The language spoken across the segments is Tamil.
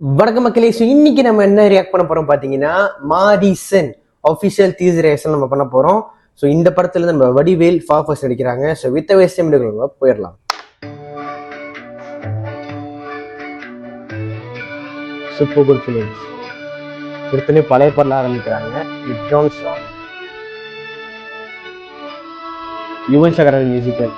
வணக்கம் மக்களே. ஸோ இன்னைக்கு நம்ம என்ன ரியாக்ட் பண்ண போறோம் பார்த்தீங்கன்னா, மாரிசன் ஆஃபிஷியல் டீசர் ரியாக்ஷன் நம்ம பண்ண போறோம். ஸோ இந்த படத்துல இருந்து நம்ம வடிவேல் ஃபாஃபர்ஸ் நடிக்கிறாங்க. ஸோ வித் வேஸ்ட் போயிடலாம். சூப்பர் குட் ஃபிலிம்ஸ் எடுத்துனே பழைய படம் ஆரம்பிக்கிறாங்க. With song Yuvan Shankar musical.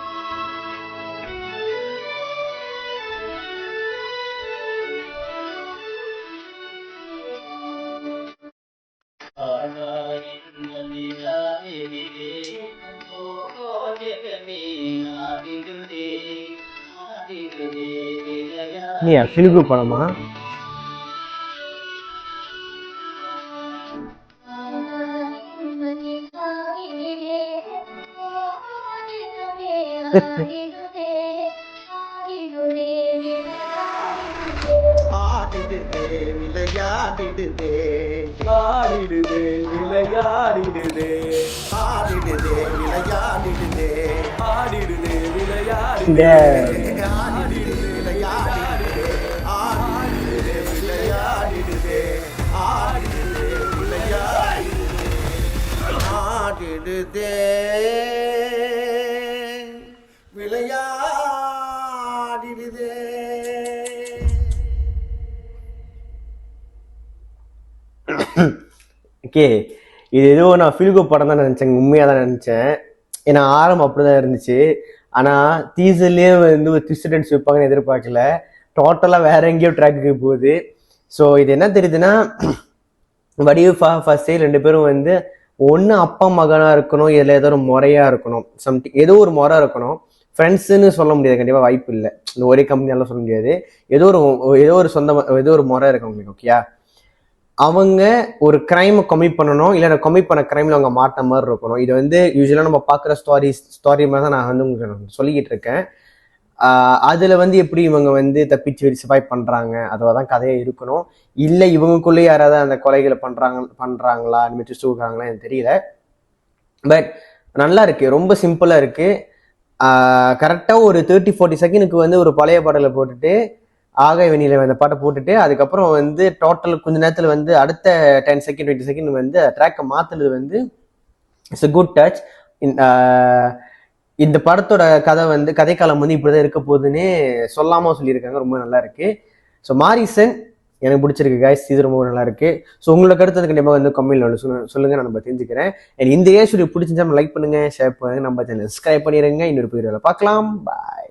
நீ ஃபிலிம் படமா? விளையாடிடுதே ஆடிடுதே விளையாடிடுதே ஆடிடுதே விளையாடிடுதே ஆடிடுதே விளையாடிடுதே ஆடிடுதே விளையாடிடுதே ஆடிடுதே விளையாடிடுதே ஆடிடுதே விளையாடிடுதே ஆடிடுதே விளையாடிடுதே. ஓகே, இது ஏதோ நான் ஃபில்கோ படம் தான் நினச்சேன், உண்மையாக தான் நினச்சேன். ஏன்னா ஆரம்பம் அப்படிதான் இருந்துச்சு. ஆனால் டீசர்லேயே வந்து ஒரு ட்விஸ்ட் வைப்பாங்கன்னு எதிர்பார்க்கல. டோட்டலாக வேற எங்கேயோ ட்ராக்குக்கு போகுது. ஸோ இது என்ன தெரியுதுன்னா, வடிவு ஃபர்ஸ்டே ரெண்டு பேரும் வந்து ஒன்று அப்பா மகனாக இருக்கணும், இதில் ஏதோ ஒரு முறையாக இருக்கணும், ஏதோ ஒரு முறை இருக்கணும். ஃப்ரெண்ட்ஸுன்னு சொல்ல முடியாது, கண்டிப்பாக வாய்ப்பு இல்லை. இந்த ஒரே கம்பெனியால சொல்ல முடியாது. ஏதோ ஒரு ஏதோ ஒரு முறை இருக்கு அவங்களுக்கு. ஓகேயா, அவங்க ஒரு கிரைமை கமிட் பண்ணணும், இல்லை கமிட் பண்ண கிரைம்ல அவங்க மாட்ட மாதிரி இருக்கணும். இது வந்து யூஸ்வலாக நம்ம பார்க்குற ஸ்டோரி மாதிரி தான் நான் வந்து உங்களுக்கு சொல்லிக்கிட்டு இருக்கேன். அதுல வந்து எப்படி இவங்க வந்து தப்பிச்சு சர்வைவ் பண்றாங்க, அதுவாக தான் கதையே இருக்கணும். இல்லை இவங்களுக்குள்ளே யாராவது அந்த கொலைகளை பண்றாங்களா இனிமேல் ட்விஸ்ட் கொடுக்குறாங்களா எனக்கு தெரியல. பட் நல்லா இருக்கு, ரொம்ப சிம்பிளா இருக்கு. கரெக்டாக ஒரு 30-40 செகண்டுக்கு வந்து ஒரு பழைய பாடலை போட்டுட்டு, ஆகாய வெண்ணில அந்த பாட்டை போட்டுட்டு, அதுக்கப்புறம் வந்து டோட்டல் கொஞ்ச நேரத்தில் வந்து அடுத்த 10 செகண்ட் 20 செகண்ட் வந்து ட்ராக்கை மாத்துறது வந்து இட்ஸ் அ குட் டச். இந்த படத்தோட கதை வந்து கதைக்காலம் வந்து இப்படிதான் இருக்க போகுதுன்னு சொல்லாம சொல்லியிருக்காங்க. ரொம்ப நல்லா இருக்கு. ஸோ மாரிசன் எனக்கு பிடிச்சிருக்கு கைஸ், இது ரொம்ப நல்லா இருக்கு. ஸோ உங்களோட கருத்து கண்டிப்பாக வந்து கமெண்ட்ல சொல்லுங்க, நான் நம்ம தெரிஞ்சுக்கிறேன். இந்த ஏ ஸ்டுடியோ பிடிச்சிருந்தா லைக் பண்ணுங்க, ஷேர் பண்ணுங்க, நம்ம சேனல் சப்ஸ்கிரைப் பண்ணிடுங்க. இன்னொரு வீடியோவில் பார்க்கலாம். பாய்.